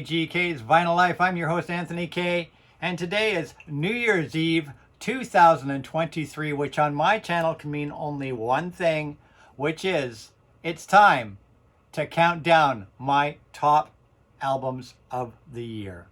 VGK's Vinyl Life. I'm your host, Anthony K. And today is New Year's Eve 2023, which on my channel can mean only one thing, which is it's time to count down my top albums of the year.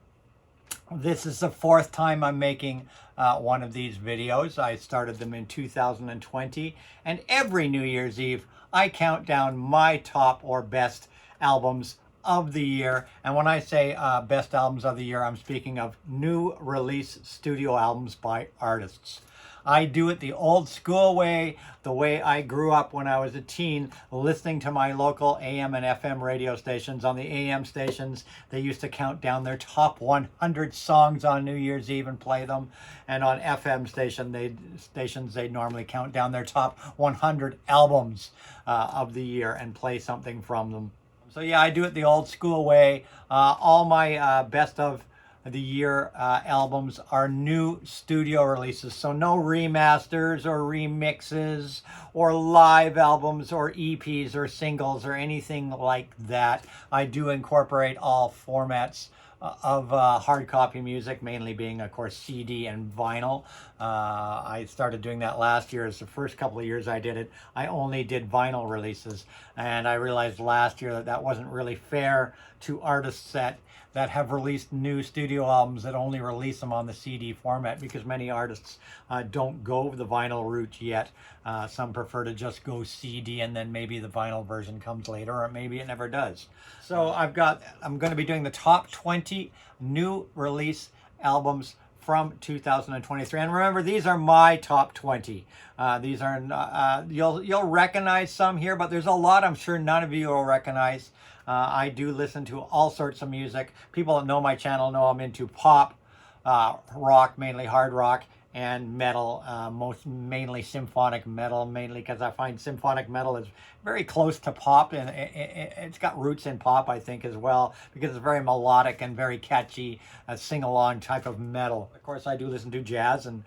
This is the fourth time I'm making one of these videos. I started them in 2020, and every New Year's Eve I count down my top or best albums of the year. And when I say best albums of the year, I'm speaking of new release studio albums by artists. I do it the old school way, the way I grew up when I was a teen, listening to my local AM and FM radio stations. On the AM stations, they used to count down their top 100 songs on New Year's Eve and play them. And on FM stations, they'd normally count down their top 100 albums of the year and play something from them. So yeah, I do it the old school way. All my best of the year albums are new studio releases, so no remasters or remixes or live albums or EPs or singles or anything like that. I do incorporate all formats of hard copy music, mainly being, of course, CD and vinyl. I started doing that last year. As the first couple of years I did it, I only did vinyl releases, and I realized last year that that wasn't really fair to artists that have released new studio albums that only release them on the CD format, because many artists don't go the vinyl route yet. Some prefer to just go CD and then maybe the vinyl version comes later, or maybe it never does. So I'm going to be doing the top 20 new release albums from 2023. And remember, these are my top 20. These are, you'll recognize some here, but there's a lot I'm sure none of you will recognize. I do listen to all sorts of music. People that know my channel know I'm into pop, rock, mainly hard rock, and metal, mainly symphonic metal, mainly because I find symphonic metal is very close to pop, and it's got roots in pop, I think, as well, because it's very melodic and very catchy, sing-along type of metal. Of course, I do listen to jazz and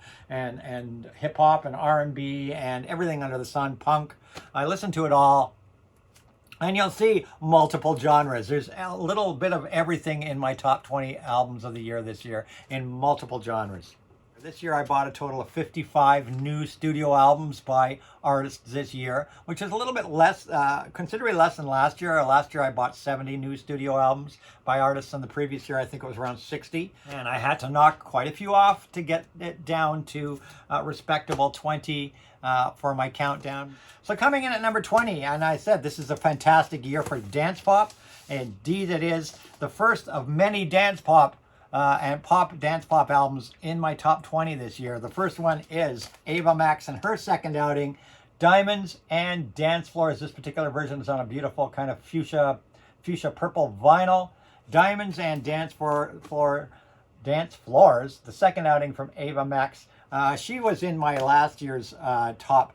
hip-hop and R&B and everything under the sun, punk. I listen to it all. And you'll see multiple genres. There's a little bit of everything in my top 20 albums of the year this year in multiple genres. This year I bought a total of 55 new studio albums by artists this year, which is a little bit less, considerably less than last year. Last year I bought 70 new studio albums by artists, and the previous year I think it was around 60. And I had to knock quite a few off to get it down to respectable 20 for my countdown. So coming in at number 20, and I said this is a fantastic year for dance pop. Indeed it is. The first of many dance pop and dance pop albums in my top 20 this year. The first one is Ava Max and her second outing, Diamonds and Dance Floors. This particular version is on a beautiful kind of fuchsia purple vinyl. Diamonds and Dance Floors, the second outing from Ava Max. She was in my last year's top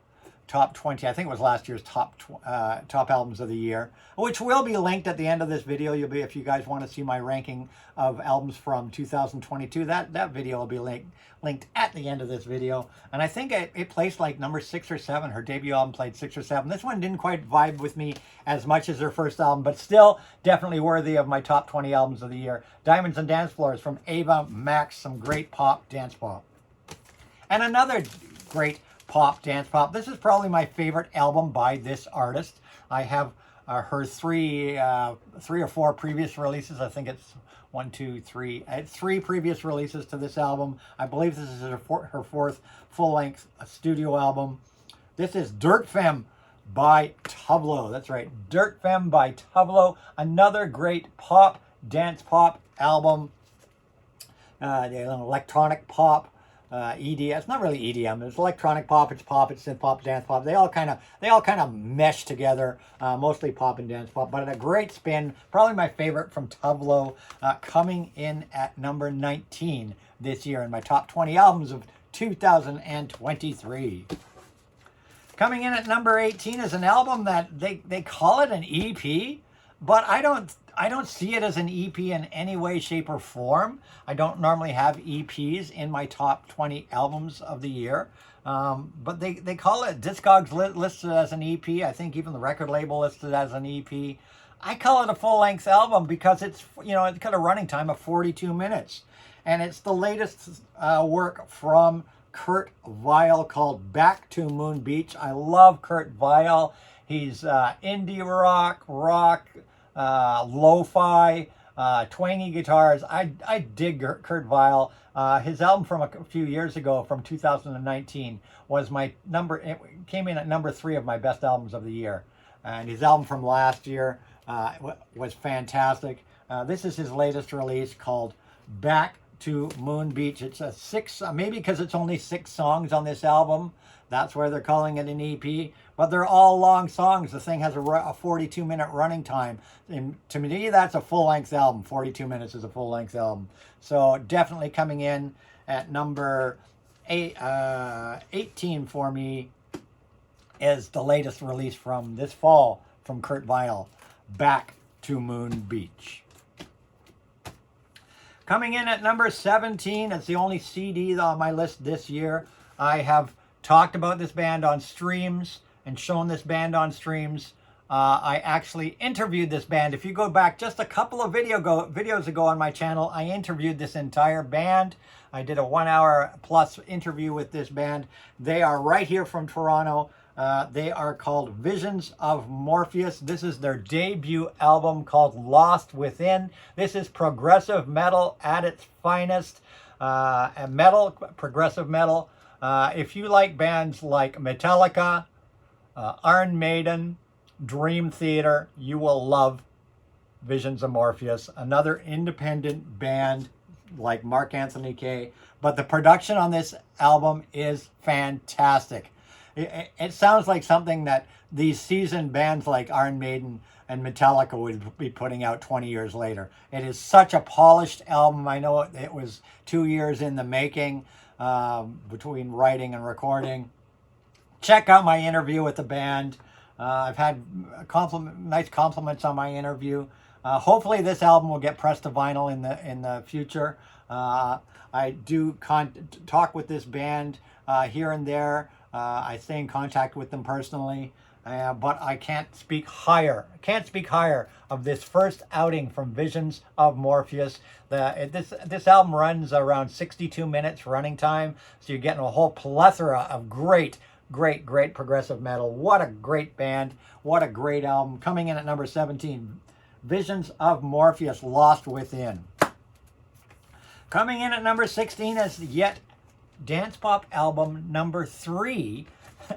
20. I think it was last year's top albums of the year, which will be linked at the end of this video. If you guys want to see my ranking of albums from 2022, that video will be linked at the end of this video. And I think it placed like number 6 or 7. Her debut album played 6 or 7. This one didn't quite vibe with me as much as her first album, but still definitely worthy of my top 20 albums of the year. Diamonds and Dance Floors from Ava Max, some great pop, dance pop. And another great pop, dance pop. This is probably my favorite album by this artist. I have her three or four previous releases. I think it's 1, 2, 3. Three previous releases to this album. I believe this is her fourth full-length studio album. This is Dirt Femme by Tableau. That's right, Dirt Femme by Tableau. Another great pop, dance pop album. Electronic pop. EDM. It's not really EDM. It's electronic pop. It's synth pop, dance pop. They all kind of mesh together. Mostly pop and dance pop, but a great spin. Probably my favorite from Tableau, coming in at number 19 this year in my top 20 albums of 2023. Coming in at number 18 is an album that they call it an EP, but I don't see it as an EP in any way, shape, or form. I don't normally have EPs in my top 20 albums of the year. But they call it, Discogs listed as an EP. I think even the record label listed as an EP. I call it a full-length album because it's, it's got a running time of 42 minutes. And it's the latest work from Kurt Vile called Back to Moon Beach. I love Kurt Vile. He's indie rock, lo-fi, twangy guitars. I dig Kurt Vile. His album from a few years ago, from 2019, was it came in at number 3 of my best albums of the year. And his album from last year was fantastic. This is his latest release called Back to Moon Beach. It's a 6, maybe because it's only 6 songs on this album. That's why they're calling it an EP. But they're all long songs. The thing has a 42-minute running time. And to me, that's a full-length album. 42 minutes is a full-length album. So definitely coming in at number 18 for me is the latest release from this fall from Kurt Vile, Back to Moon Beach. Coming in at number 17, it's the only CD on my list this year. I have talked about this band on streams and shown this band on streams. I actually interviewed this band. If you go back just a couple of videos ago on my channel, I interviewed this entire band. I did a 1 hour plus interview with this band. They are right here from Toronto. They are called Visions of Morpheus. This is their debut album called Lost Within. This is progressive metal at its finest. Progressive metal. If you like bands like Metallica, Iron Maiden, Dream Theater, you will love Visions of Morpheus. Another independent band like Mark Anthony K. But the production on this album is fantastic. It sounds like something that these seasoned bands like Iron Maiden and Metallica would be putting out 20 years later. It is such a polished album. I know it was 2 years in the making between writing and recording. Check out my interview with the band. I've had nice compliments on my interview. Hopefully this album will get pressed to vinyl in the future. I do talk with this band here and there. I stay in contact with them personally, but I can't speak higher. Of this first outing from Visions of Morpheus. This album runs around 62 minutes running time, so you're getting a whole plethora of great progressive metal. What a great band. What a great album. Coming in at number 17, Visions of Morpheus, Lost Within. Coming in at number 16 is yet dance pop album number 3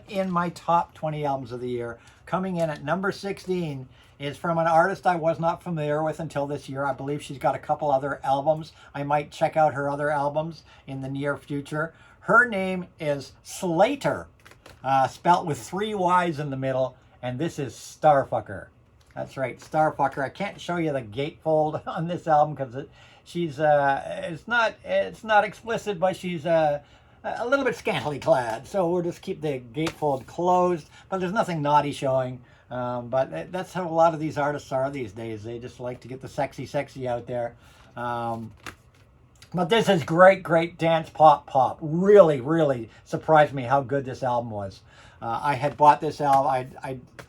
in my top 20 albums of the year. Coming in at number 16 is from an artist I was not familiar with until this year. I believe she's got a couple other albums. I might check out her other albums in the near future. Her name is Slater, spelt with 3 Y's in the middle, and this is Starfucker. That's right, Starfucker. I can't show you the gatefold on this album because it's not explicit, but she's a little bit scantily clad, so we'll just keep the gatefold closed. But there's nothing naughty showing. But that's how a lot of these artists are these days. They just like to get the sexy out there. But this is great dance pop. Really surprised me how good this album was. I had bought this album.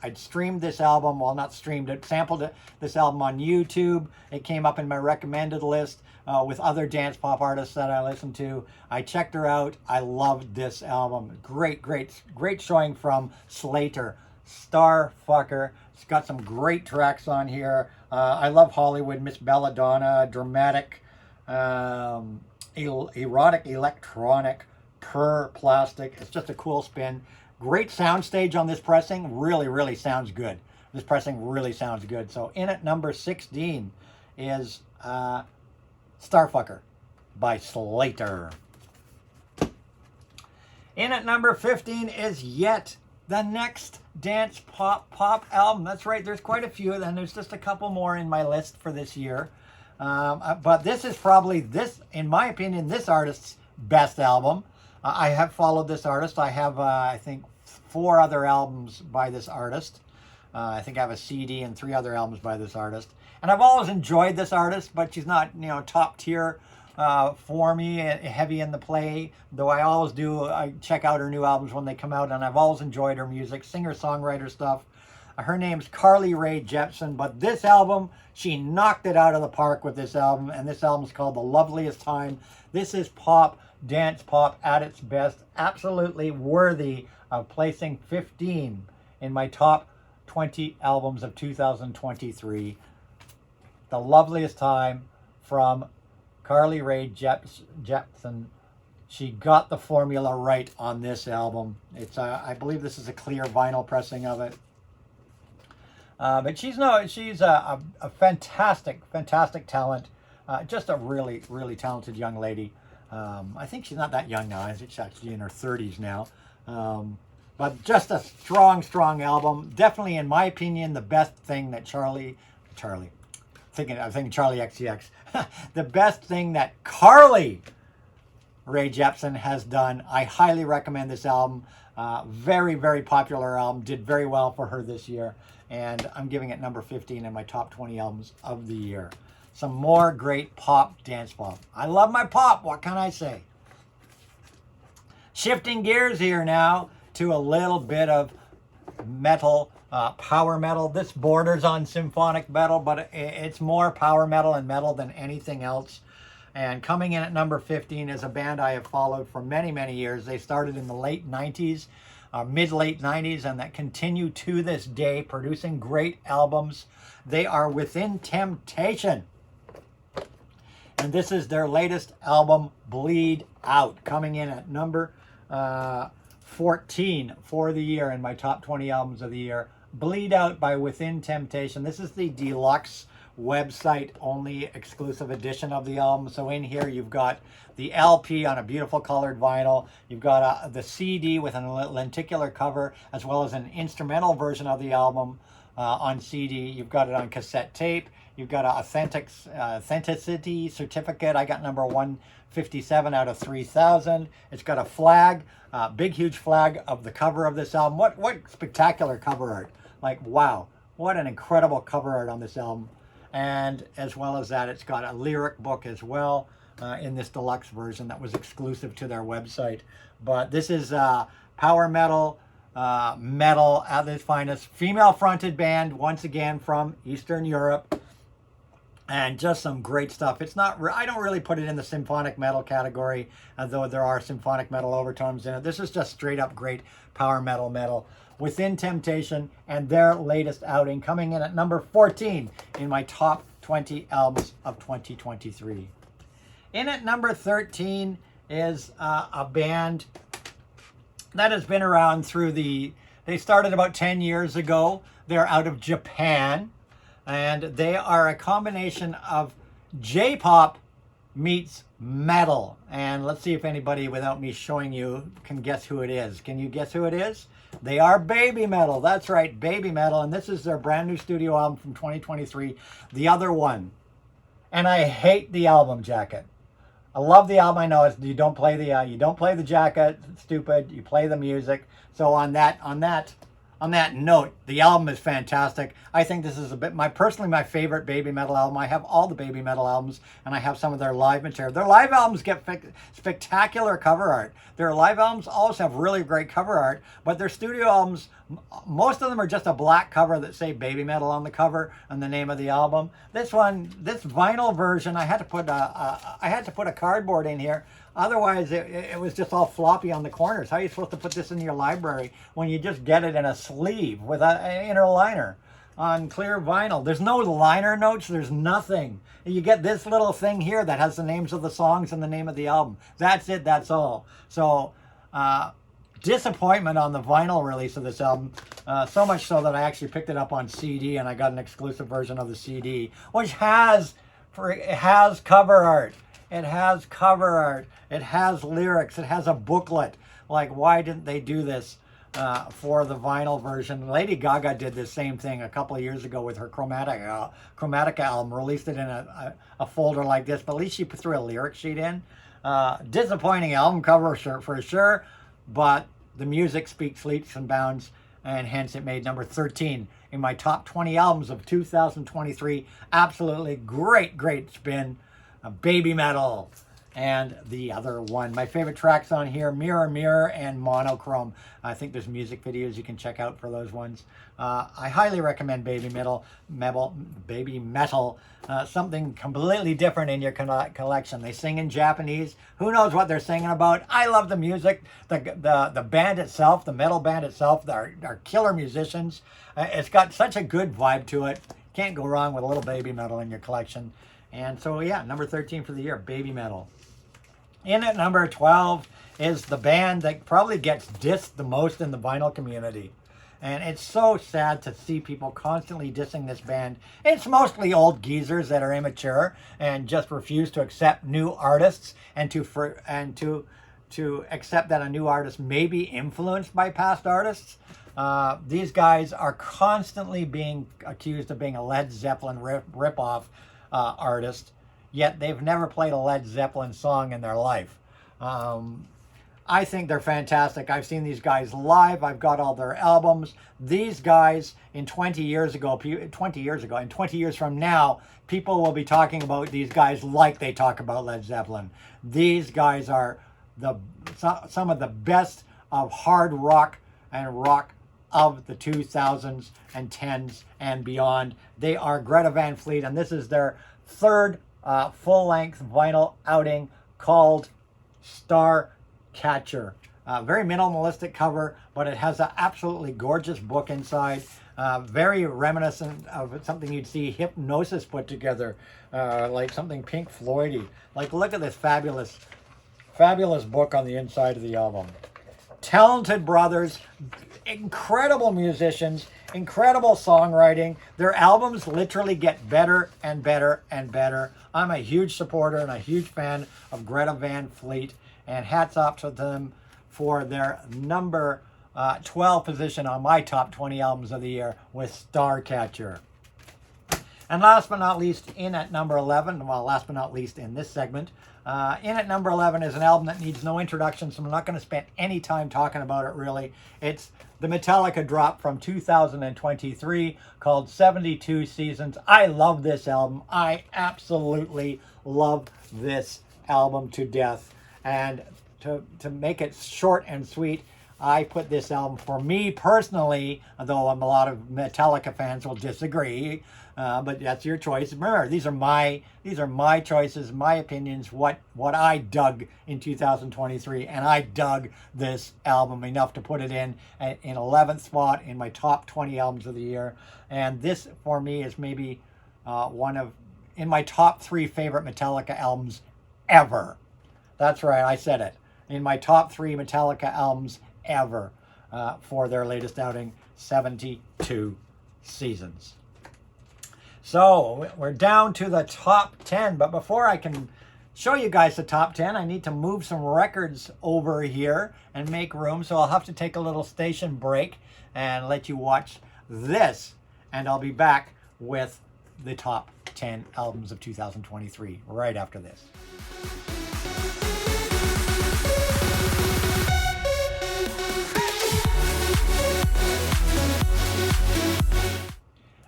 I'd streamed this album. Well, not streamed it. Sampled this album on YouTube. It came up in my recommended list with other dance pop artists that I listened to. I checked her out. I loved this album. Great showing from Slater. Starfucker. It's got some great tracks on here. I love Hollywood, Miss Belladonna, dramatic, erotic, electronic, plastic. It's just a cool spin. Great soundstage on this pressing. Really sounds good. This pressing really sounds good. So in at number 16 is Starfucker by Slater. In at number 15 is yet the next dance pop album. That's right, there's quite a few, and there's just a couple more in my list for this year. But this is probably, in my opinion, this artist's best album. I have followed this artist. I have, I think, 4 other albums by this artist. I think I have a CD and 3 other albums by this artist. And I've always enjoyed this artist, but she's not, top tier for me, heavy in the play, though I always do. I check out her new albums when they come out, and I've always enjoyed her music, singer-songwriter stuff. Her name's Carly Rae Jepsen, but this album, she knocked it out of the park with this album, and this album's called The Loveliest Time. This is pop, dance pop at its best, absolutely worthy of placing 15 in my top 20 albums of 2023. The Loveliest Time from Carly Rae Jepsen. She got the formula right on this album. It's I believe this is a clear vinyl pressing of it. But she's a fantastic talent. Just a really, really talented young lady. I think she's not that young now. I think she's actually in her 30s now. But just a strong album. Definitely, in my opinion, the best thing that I'm thinking Charlie XCX. The best thing that Carly Rae Jepsen has done. I highly recommend this album. Very, very popular album. Did very well for her this year. And I'm giving it number 15 in my top 20 albums of the year. Some more great pop, dance pop. I love my pop. What can I say? Shifting gears here now to a little bit of metal, power metal. This borders on symphonic metal, but it's more power metal and metal than anything else. And coming in at number 15 is a band I have followed for many, many years. They started in the late 90s, mid-late 90s, and that continue to this day, producing great albums. They are Within Temptation. And this is their latest album, Bleed Out, coming in at number 14 for the year in my top 20 albums of the year. Bleed Out by Within Temptation. This is the deluxe website only exclusive edition of the album. So in here you've got the LP on a beautiful colored vinyl. You've got the CD with a lenticular cover, as well as an instrumental version of the album on CD. You've got it on cassette tape. You've got an authenticity certificate. I got number 157 out of 3,000. It's got a flag, big huge flag of the cover of this album. What spectacular cover art. Like, wow, what an incredible cover art on this album. And as well as that, it's got a lyric book as well in this deluxe version that was exclusive to their website. But this is power metal, metal at its finest. Female-fronted band, once again from Eastern Europe. And just some great stuff. It's not, I don't really put it in the symphonic metal category, though there are symphonic metal overtones in it. This is just straight up great power metal. Within Temptation and their latest outing, coming in at number 14 in my top 20 albums of 2023. In at number 13 is a band that has been around they started about 10 years ago. They're out of Japan, and they are a combination of J-pop meets metal. And let's see if anybody, without me showing you, can guess who it is. Can you guess who it is? They are BabyMetal. That's right, BabyMetal. And this is their brand new studio album from 2023, The Other One. And I hate the album jacket. I love the album. I know you don't play the jacket. It's stupid. You play the music. So on that note, the album is fantastic. I think this is personally my favorite BabyMetal album. I have all the BabyMetal albums, and I have some of their live material. Their live albums get spectacular cover art. Their live albums also have really great cover art, but their studio albums, most of them are just a black cover that say BabyMetal on the cover and the name of the album. This vinyl version, I had to put a cardboard in here. Otherwise, it was just all floppy on the corners. How are you supposed to put this in your library when you just get it in a sleeve with an inner liner on clear vinyl? There's no liner notes. There's nothing. You get this little thing here that has the names of the songs and the name of the album. That's it. That's all. So, disappointment on the vinyl release of this album. So much so that I actually picked it up on CD, and I got an exclusive version of the CD, which has cover art. It has cover art. It has lyrics. It has a booklet. Like, why didn't they do this for the vinyl version? Lady Gaga did the same thing a couple of years ago with her Chromatica album. Released it in a folder like this, but at least she threw a lyric sheet in. Disappointing album cover for sure, but the music speaks leaps and bounds, and hence it made number 13 in my top 20 albums of 2023. Absolutely great spin. BabyMetal. And the other one, my favorite tracks on here, Mirror Mirror and Monochrome. I think there's music videos you can check out for those ones. I highly recommend BabyMetal. Something completely different in your collection. They sing in Japanese. Who knows what they're singing about? I love the music. The band itself, the metal band itself, they're killer musicians. It's got such a good vibe to it. Can't go wrong with a little BabyMetal in your collection. And so, yeah, number 13 for the year, BabyMetal. In at number 12 is the band that probably gets dissed the most in the vinyl community. And it's so sad to see people constantly dissing this band. It's mostly old geezers that are immature and just refuse to accept new artists and to accept that a new artist may be influenced by past artists. These guys are constantly being accused of being a Led Zeppelin rip-off artist. Yet they've never played a Led Zeppelin song in their life. I think they're fantastic. I've seen these guys live. I've got all their albums. These guys, in 20 years from now, people will be talking about these guys like they talk about Led Zeppelin. These guys are some of the best of hard rock and rock of the 2000s and 10s and beyond. They are Greta Van Fleet, and this is their third full-length vinyl outing called Star Catcher. Very minimalistic cover, but it has an absolutely gorgeous book inside. Very reminiscent of something you'd see Hypnosis put together, like something Pink Floydy. Like, look at this fabulous book on the inside of the album. Talented brothers, incredible musicians, incredible songwriting. Their albums literally get better and better and better. I'm a huge supporter and a huge fan of Greta Van Fleet, and hats off to them for their number 12 position on my top 20 albums of the year with Starcatcher. And last but not least, in at number 11, well, last but not least in this segment, in at number 11 is an album that needs no introduction, so I'm not going to spend any time talking about it, really. It's the Metallica drop from 2023 called 72 Seasons. I love this album. I absolutely love this album to death. And to make it short and sweet, I put this album, for me personally, though a lot of Metallica fans will disagree, but that's your choice. Remember, these are my choices, my opinions, what I dug in 2023, and I dug this album enough to put it in 11th spot in my top 20 albums of the year. And this, for me, is maybe in my top 3 favorite Metallica albums ever. That's right, I said it. In my top 3 Metallica albums ever for their latest outing, 72 Seasons. So we're down to the top 10, but before I can show you guys the top 10, I need to move some records over here and make room. So I'll have to take a little station break and let you watch this, and I'll be back with the top 10 albums of 2023 right after this.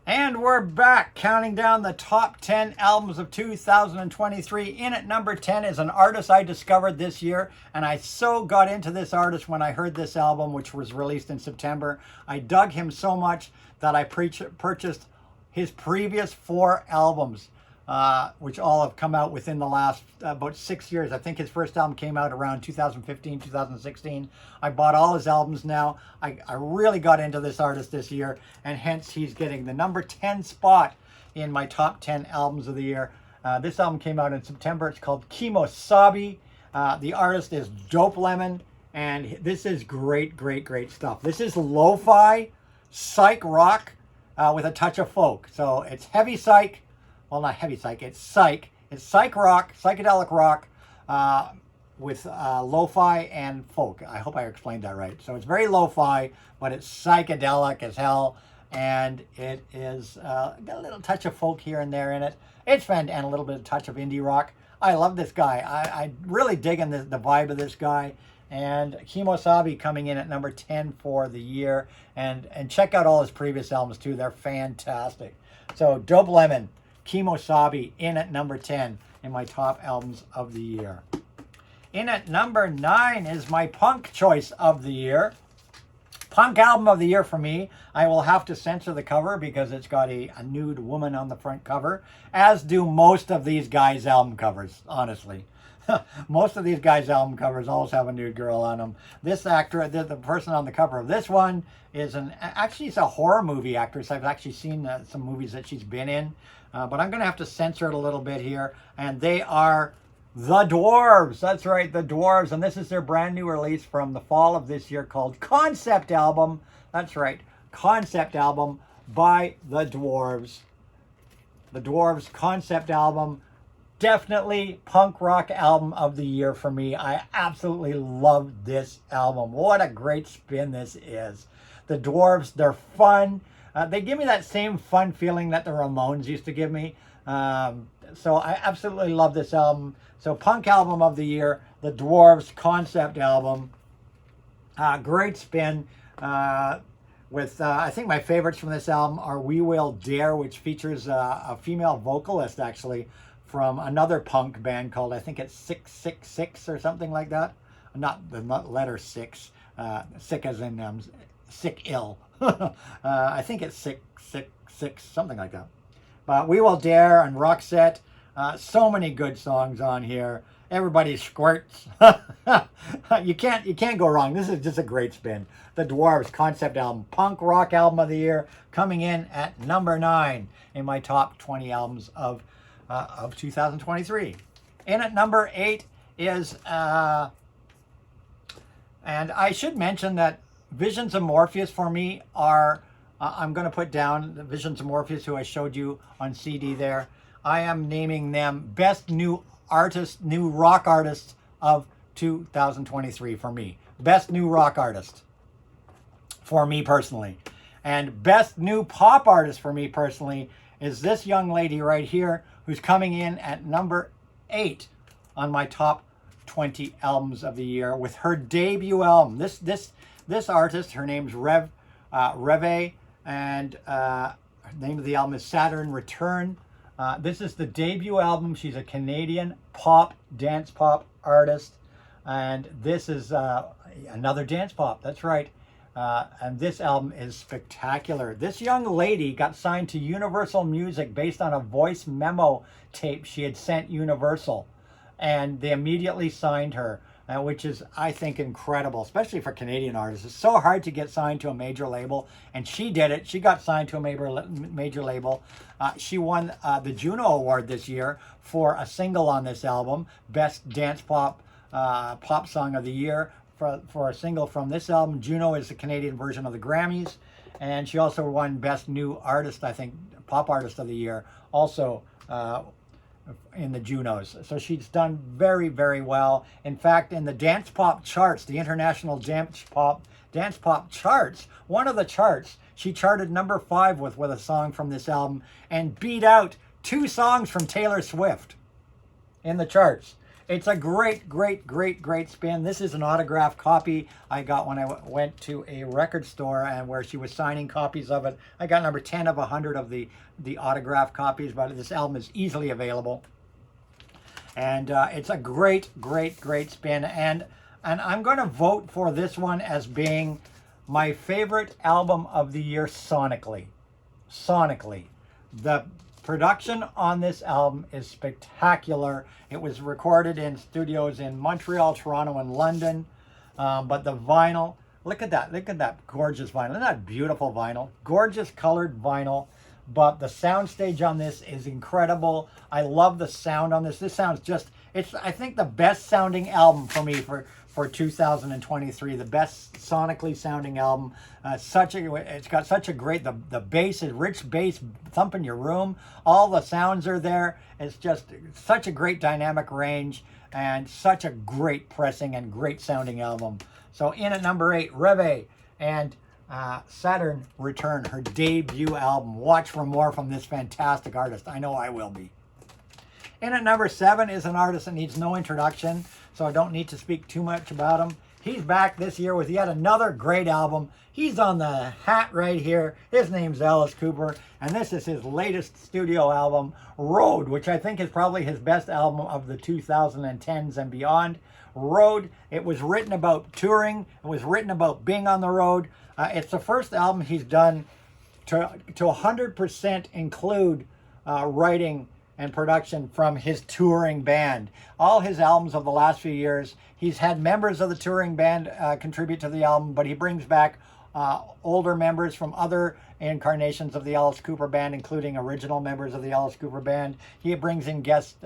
And we're back, counting down the top 10 albums of 2023. In at number 10 is an artist I discovered this year, and I so got into this artist when I heard this album, which was released in September. I dug him so much that I purchased his previous 4 albums, which all have come out within the last about 6 years. I think his first album came out around 2015, 2016. I bought all his albums now. I really got into this artist this year, and hence he's getting the number 10 spot in my top 10 albums of the year. This album came out in September. It's called Kimosabi. The artist is Dope Lemon, and this is great, great, great stuff. This is lo-fi psych rock with a touch of folk. So it's heavy psych. Well, not heavy psych, it's psych. It's psych rock, psychedelic rock with lo-fi and folk. I hope I explained that right. So it's very lo-fi, but it's psychedelic as hell. And it is got a little touch of folk here and there in it. It's fun, and a little bit of touch of indie rock. I love this guy. I really digging the vibe of this guy. And Kimosabi coming in at number 10 for the year. And check out all his previous albums too. They're fantastic. So Dope Lemon, Kimosabi in at number 10 in my top albums of the year. In at number 9 is my punk choice of the year. Punk album of the year for me. I will have to censor the cover because it's got a nude woman on the front cover, as do most of these guys' album covers, honestly. Most of these guys' album covers always have a nude girl on them. This actor, the person on the cover of this one, is actually it's a horror movie actress. I've actually seen some movies that she's been in, but I'm going to have to censor it a little bit here. And they are the Dwarves. That's right, the Dwarves. And this is their brand new release from the fall of this year called Concept Album. That's right, Concept Album by the Dwarves. The Dwarves Concept Album. Definitely punk rock album of the year for me. I absolutely love this album. What a great spin this is. The Dwarves, they're fun. They give me that same fun feeling that the Ramones used to give me. So I absolutely love this album. So punk album of the year, the Dwarves Concept Album. Great spin. I think my favorites from this album are We Will Dare, which features a female vocalist actually from another punk band called, I think it's 666 or something like that. Not the letter 6, sick as in sick ill. I think it's 666, something like that. But We Will Dare and Roxette, so many good songs on here. Everybody squirts. You can't go wrong. This is just a great spin. The Dwarves Concept Album, punk rock album of the year, coming in at number 9 in my top 20 albums of 2023. In at number 8 is, and I should mention that Visions of Morpheus for me are, I'm going to put down the Visions of Morpheus, who I showed you on CD there. I am naming them best new artist, new rock artists of 2023 for me. Best new rock artist for me personally. And best new pop artist for me personally is this young lady right here, who's coming in at number 8 on my top 20 albums of the year with her debut album. This artist, her name's Reve, and the name of the album is Saturn Return. This is the debut album. She's a Canadian pop, dance pop artist, and this is another dance pop. That's right. And this album is spectacular. This young lady got signed to Universal Music based on a voice memo tape she had sent Universal. And they immediately signed her, which is, I think, incredible, especially for Canadian artists. It's so hard to get signed to a major label, and she did it. She got signed to a major label. She won the Juno Award this year for a single on this album, Best Dance Pop Pop Song of the Year. For a single from this album. Juno is the Canadian version of the Grammys, and she also won Best New Artist, I think, Pop Artist of the Year, also in the Junos. So she's done very, very well. In fact, in the dance pop charts, the international dance pop charts, one of the charts, she charted number 5 with a song from this album and beat out 2 songs from Taylor Swift in the charts. It's a great, great, great, great spin. This is an autographed copy I got when I went to a record store and where she was signing copies of it. I got number 10 of 100 of the autographed copies, but this album is easily available. And it's a great, great, great spin. And I'm going to vote for this one as being my favorite album of the year sonically. Sonically. The production on this album is spectacular. It was recorded in studios in Montreal, Toronto, and London. But the vinyl, look at that gorgeous vinyl. Isn't that beautiful vinyl? Gorgeous colored vinyl. But the soundstage on this is incredible. I love the sound on this. This sounds just, it's, I think, the best sounding album for me for 2023. The best sonically sounding album. It's got such a great, the bass is rich bass thumping your room. All the sounds are there. It's just such a great dynamic range and such a great pressing and great sounding album. So in at number 8, Reve and Saturn Return, her debut album. Watch for more from this fantastic artist. I know I will be. In at number 7 is an artist that needs no introduction, so I don't need to speak too much about him. He's back this year with yet another great album. He's on the hat right here. His name's Alice Cooper, and this is his latest studio album, Road, which I think is probably his best album of the 2010s and beyond. Road, it was written about touring. It was written about being on the road. It's the first album he's done to 100% include writing and production from his touring band. All his albums of the last few years, he's had members of the touring band contribute to the album, but he brings back older members from other incarnations of the Alice Cooper Band, including original members of the Alice Cooper Band. He brings in guest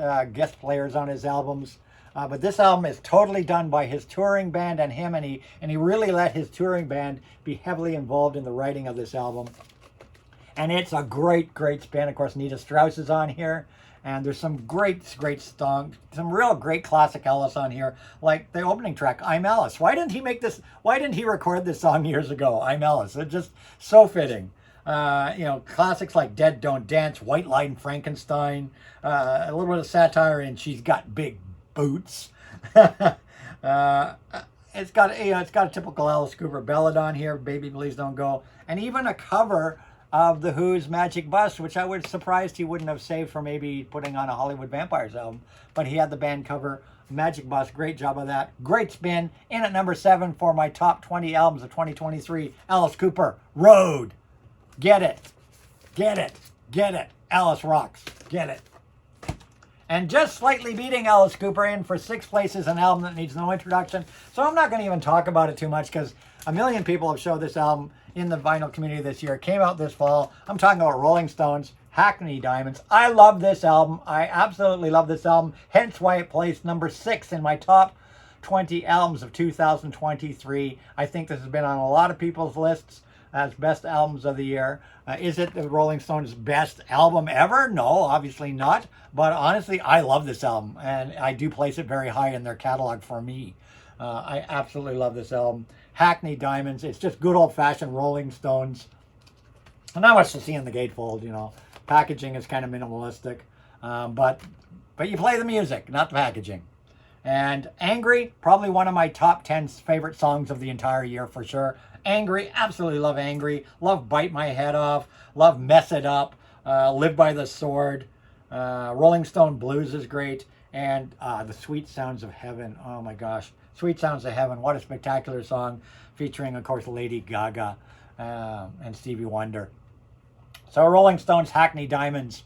players on his albums. But this album is totally done by his touring band and him, and he really let his touring band be heavily involved in the writing of this album. And it's a great, great spin. Of course, Nita Strauss is on here. And there's some great songs, some real great classic Alice on here, like the opening track, I'm Alice. Why didn't he record this song years ago, I'm Alice? It's just so fitting. Classics like Dead Don't Dance, White Line Frankenstein, a little bit of satire in She's Got Big Boots. It's got a typical Alice Cooper ballad on here, Baby Please Don't Go, and even a cover of The Who's Magic Bus, which I was surprised he wouldn't have saved for maybe putting on a Hollywood Vampires album. But he had the band cover Magic Bus. Great job of that. Great spin. In at number 7 for my top 20 albums of 2023, Alice Cooper, Road. Get it. Get it. Get it. Alice rocks. Get it. And just slightly beating Alice Cooper in for 6th place is an album that needs no introduction. So I'm not going to even talk about it too much because a million people have showed this album in the vinyl community this year. It came out this fall. I'm talking about Rolling Stones, Hackney Diamonds. I love this album. I absolutely love this album. Hence why it placed number 6 in my top 20 albums of 2023. I think this has been on a lot of people's lists as best albums of the year. Is it the Rolling Stones' best album ever? No, obviously not. But honestly, I love this album, and I do place it very high in their catalog for me. I absolutely love this album. Hackney Diamonds. It's just good old-fashioned Rolling Stones. Not much to see in the gatefold, Packaging is kind of minimalistic. But you play the music, not the packaging. And Angry, probably one of my top 10 favorite songs of the entire year for sure. Angry, absolutely love Angry. Love Bite My Head Off. Love Mess It Up. Live by the Sword. Rolling Stone Blues is great. And the Sweet Sounds of Heaven. Oh my gosh. Sweet Sounds of Heaven. What a spectacular song. Featuring, of course, Lady Gaga and Stevie Wonder. So Rolling Stones Hackney Diamonds.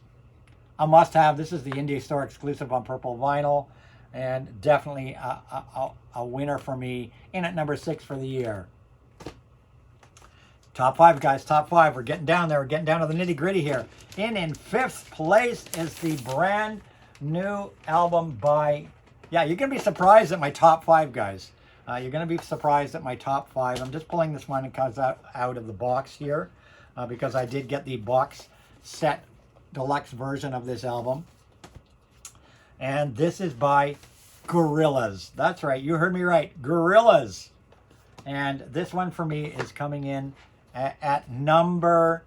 A must-have. This is the Indie Store exclusive on Purple Vinyl. And definitely a winner for me. In at number 6 for the year. Top 5, guys. Top 5. We're getting down there. We're getting down to the nitty-gritty here. In 5th place is the brand new album by... Yeah, you're going to be surprised at my top 5, guys. You're going to be surprised at my top 5. I'm just pulling this one because out of the box here. Because I did get the box set deluxe version of this album. And this is by Gorillaz. That's right. You heard me right. Gorillaz. And this one for me is coming in at number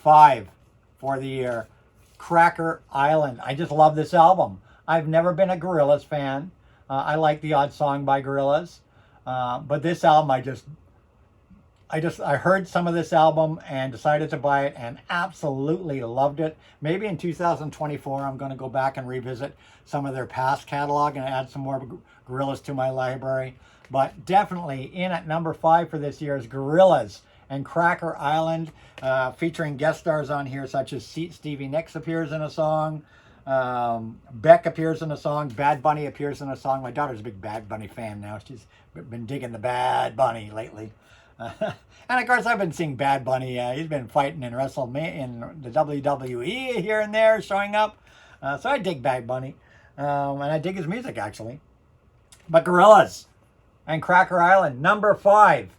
5 for the year. Cracker Island. I just love this album. I've never been a Gorillaz fan. I like the odd song by Gorillaz. But this album, I heard some of this album and decided to buy it and absolutely loved it. Maybe in 2024, I'm going to go back and revisit some of their past catalog and add some more Gorillaz to my library. But definitely in at number 5 for this year is Gorillaz and Cracker Island, featuring guest stars on here such as Stevie Nicks appears in a song. Beck appears in a song. Bad Bunny appears in a song. My daughter's a big Bad Bunny fan now. She's been digging the Bad Bunny lately. And of course, I've been seeing Bad Bunny. He's been fighting in WrestleMania, in the WWE here and there, showing up. So I dig Bad Bunny. And I dig his music, actually. But Gorillaz and Cracker Island, number 5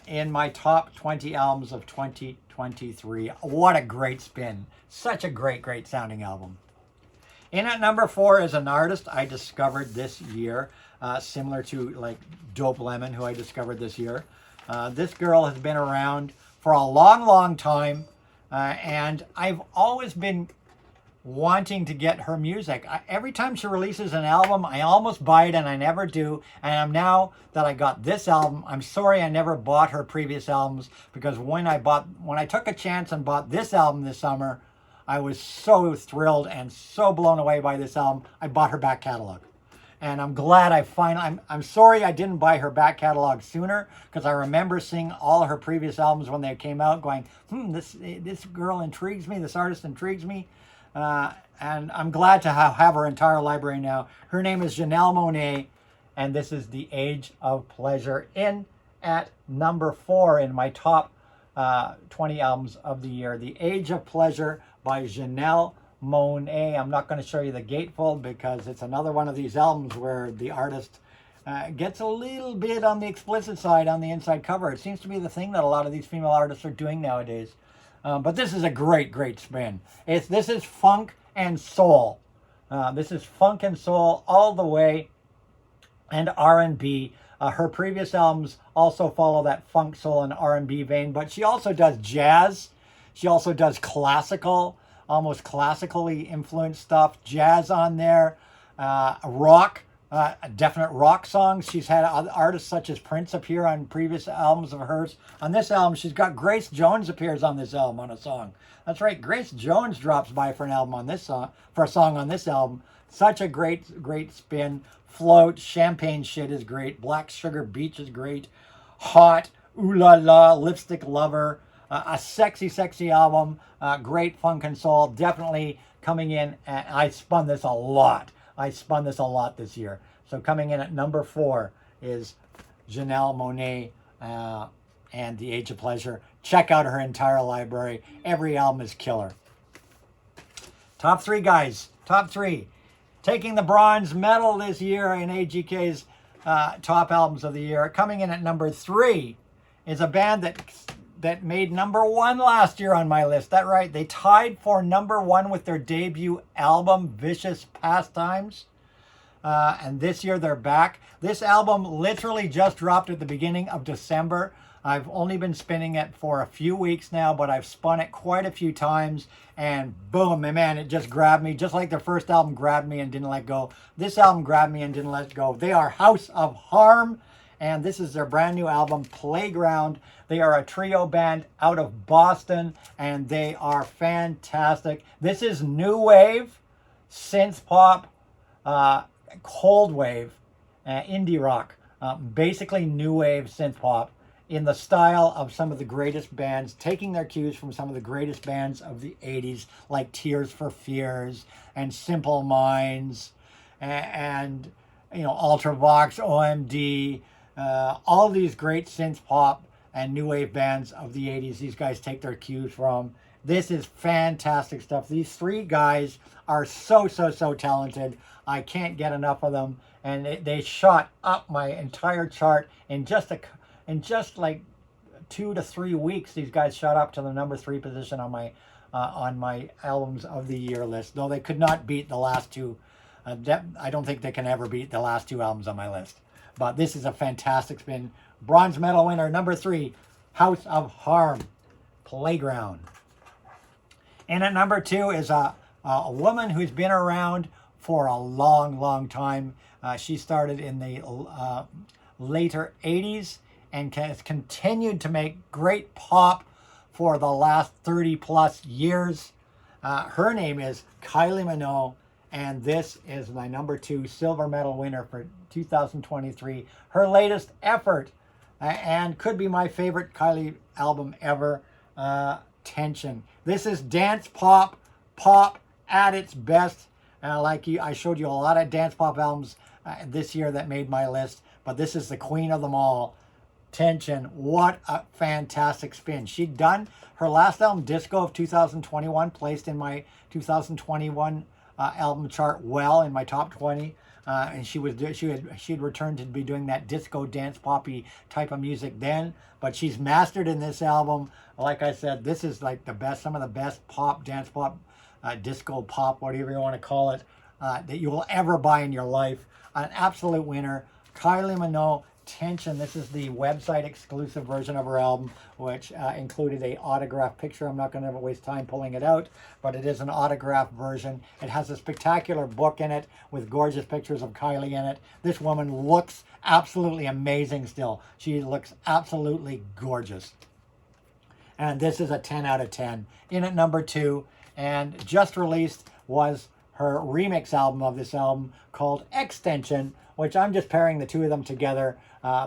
in my top 20 albums of 2023. What a great spin. Such a great, great sounding album. In at number 4 is an artist I discovered this year, similar to like Dope Lemon, who I discovered this year. This girl has been around for a long, long time, and I've always been wanting to get her music. Every time she releases an album, I almost buy it and I never do. And now that I got this album, I'm sorry I never bought her previous albums, because when I took a chance and bought this album this summer, I was so thrilled and so blown away by this album. I bought her back catalog. And I'm glad I'm sorry I didn't buy her back catalog sooner, because I remember seeing all her previous albums when they came out going, this girl intrigues me, this artist intrigues me. And I'm glad to have her entire library now. Her name is Janelle Monáe, and this is The Age of Pleasure, in at number 4 in my top 20 albums of the year. The Age of Pleasure by Janelle Monáe. I'm not going to show you the gatefold, because it's another one of these albums where the artist gets a little bit on the explicit side on the inside cover. It seems to be the thing that a lot of these female artists are doing nowadays. But this is a great, great spin. This is funk and soul. This is funk and soul all the way, and R&B. Her previous albums also follow that funk, soul, and R&B vein, but she also does jazz. She also does classical, almost classically influenced stuff, jazz on there, rock, definite rock songs. She's had artists such as Prince appear on previous albums of hers. On this album, she's got Grace Jones appears on this album on a song. That's right, Grace Jones drops by for an album on this song, for a song on this album. Such a great, great spin. Float, Champagne Shit is great. Black Sugar Beach is great. Hot, Ooh La La, Lipstick Lover. A sexy, sexy album. Great funk and soul. Definitely coming in. And I spun this a lot. I spun this a lot this year. So coming in at number 4 is Janelle Monáe and The Age of Pleasure. Check out her entire library. Every album is killer. Top 3, guys. Top 3. Taking the bronze medal this year in AGK's top albums of the year. Coming in at number 3 is a band that made number 1 last year on my list. That's right. They tied for number 1 with their debut album, Vicious Pastimes. And this year they're back. This album literally just dropped at the beginning of December. I've only been spinning it for a few weeks now, but I've spun it quite a few times, and boom, man, it just grabbed me. Just like their first album grabbed me and didn't let go. This album grabbed me and didn't let go. They are House of Harm, and this is their brand new album, Playground. They are a trio band out of Boston, and they are fantastic. This is new wave, synth pop, cold wave, indie rock, basically new wave synth pop in the style of some of the greatest bands, taking their cues from some of the greatest bands of the 80s, like Tears for Fears and Simple Minds and Ultravox, OMD, all these great synth pop and new wave bands of the 80s. These guys take their cues from. This is fantastic stuff. These 3 guys are so talented. I can't get enough of them, and they shot up my entire chart in just like 2 to 3 weeks. These guys shot up to the number 3 position on my albums of the year list. Though they could not beat the last 2. I don't think they can ever beat the last 2 albums on my list. But this is a fantastic spin. Bronze medal winner number 3, House of Harm, Playground. And at number 2 is a woman who's been around for a long time. She started in the later 80s and has continued to make great pop for the last 30 plus years. Her name is Kylie Minogue, and this is my number 2 silver medal winner for 2023. Her latest effort, and could be my favorite Kylie album ever, Tension. This is dance pop at its best. I showed you a lot of dance pop albums this year that made my list, but this is the queen of them all. Tension. What a fantastic spin. She'd done her last album, Disco of 2021, placed in my 2021 album chart well in my top 20. And she had returned to be doing that disco dance poppy type of music then, but she's mastered in this album. Like I said, this is like the best, some of the best pop, dance pop, disco pop, whatever you want to call it, that you will ever buy in your life. An absolute winner. Kylie Minogue, Tension. This is the website exclusive version of her album, which included a autograph picture. I'm not going to waste time pulling it out, but it is an autograph version. It has a spectacular book in it with gorgeous pictures of Kylie in it. This woman looks absolutely amazing still. She looks absolutely gorgeous. And this is a 10 out of 10. In at number 2, and just released was her remix album of this album called Extension, which I'm just pairing the two of them together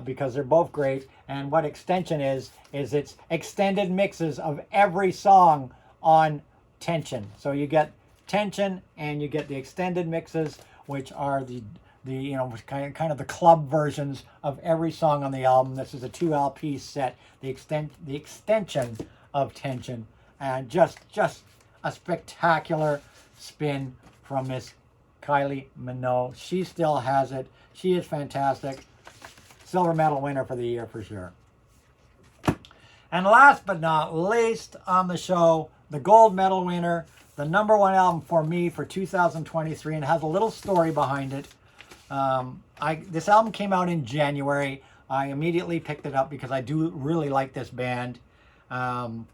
because they're both great. And what Extension is it's extended mixes of every song on Tension. So you get Tension and you get the extended mixes, which are the you know, kind of the club versions of every song on the album. This is a 2 LP set, the extension of Tension, and just a spectacular spin from Miss Kylie Minogue. She still has it. She is fantastic. Silver medal winner for the year for sure. And last but not least on the show, the gold medal winner, the #1 album for me for 2023, and has a little story behind it. This album came out in January. I immediately picked it up because I do really like this band. And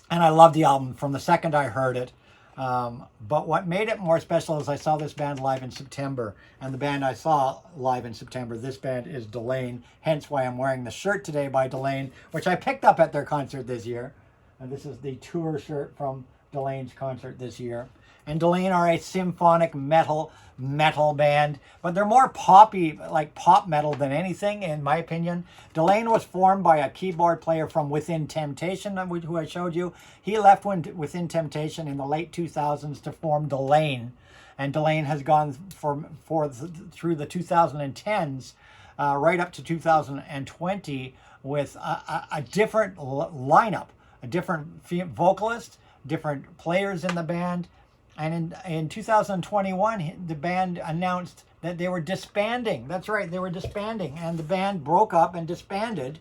I love the album from the second I heard it. But what made it more special is I saw this band live in September. And the band I saw live in September, this band is Delain. Hence why I'm wearing the shirt today by Delain, which I picked up at their concert this year. And this is the tour shirt from Delain's concert this year. And Delain are a symphonic metal band, but they're more poppy, like pop metal than anything, in my opinion. Delain was formed by a keyboard player from Within Temptation, who I showed you. He left Within Temptation in the late 2000s to form Delain, and Delain has gone through the 2010s, right up to 2020, with a different lineup, a different vocalist, different players in the band. And in 2021, the band announced that they were disbanding. That's right, they were disbanding. And the band broke up and disbanded.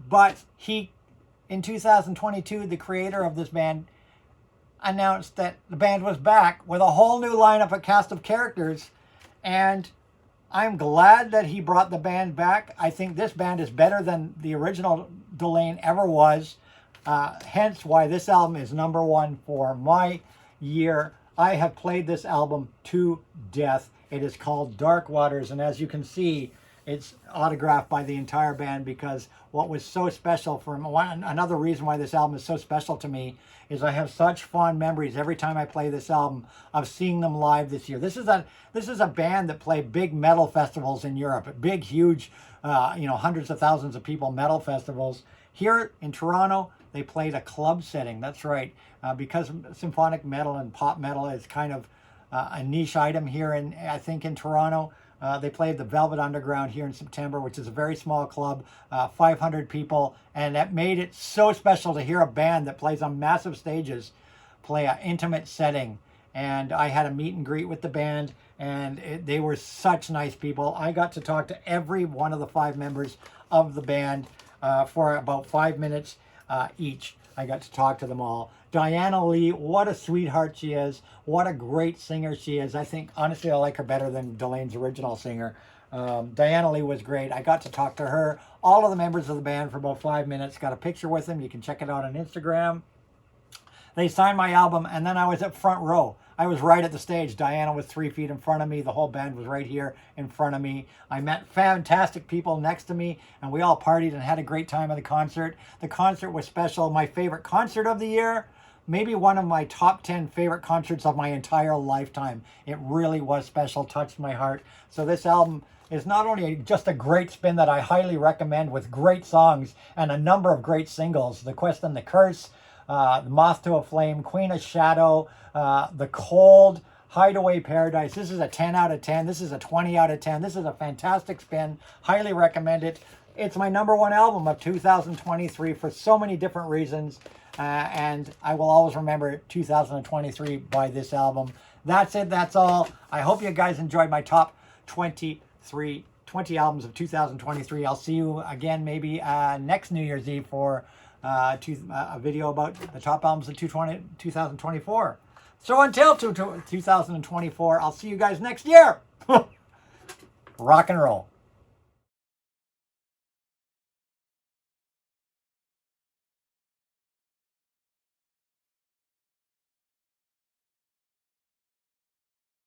But in 2022, the creator of this band announced that the band was back with a whole new lineup, a cast of characters. And I'm glad that he brought the band back. I think this band is better than the original Delain ever was. Hence why this album is #1 for my year. I have played this album to death. It is called Dark Waters, and as you can see, it's autographed by the entire band, because what was so special for another reason why this album is so special to me is I have such fond memories every time I play this album of seeing them live this year. This is a band that play big metal festivals in Europe, big, huge, hundreds of thousands of people metal festivals. Here in Toronto, they played a club setting. That's right, because symphonic metal and pop metal is kind of a niche item here I think in Toronto. They played the Velvet Underground here in September, which is a very small club, 500 people, and that made it so special to hear a band that plays on massive stages play an intimate setting. And I had a meet and greet with the band, and they were such nice people. I got to talk to every one of the 5 members of the band for about 5 minutes each. I got to talk to them all. Diana Lee, what a sweetheart she is. What a great singer she is. I think, honestly, I like her better than Delain's original singer. Diana Lee was great. I got to talk to her, all of the members of the band, for about 5 minutes. Got a picture with them. You can check it out on Instagram. They signed my album, and then I was at front row. I was right at the stage. Diana was 3 feet in front of me. The whole band was right here in front of me. I met fantastic people next to me, and we all partied and had a great time at the concert. The concert was special. My favorite concert of the year, maybe one of my top 10 favorite concerts of my entire lifetime. It really was special, touched my heart. So this album is not only just a great spin that I highly recommend, with great songs and a number of great singles: The Quest and the Curse, The Moth to a Flame, Queen of Shadow, The Cold, Hideaway Paradise. This is a 10 out of 10. This is a 20 out of 10. This is a fantastic spin. Highly recommend it. It's my #1 album of 2023 for so many different reasons. And I will always remember 2023 by this album. That's it. That's all. I hope you guys enjoyed my top 20 albums of 2023. I'll see you again maybe next New Year's Eve for a video about the top albums of 2024. So until 2024, I'll see you guys next year. Rock and roll.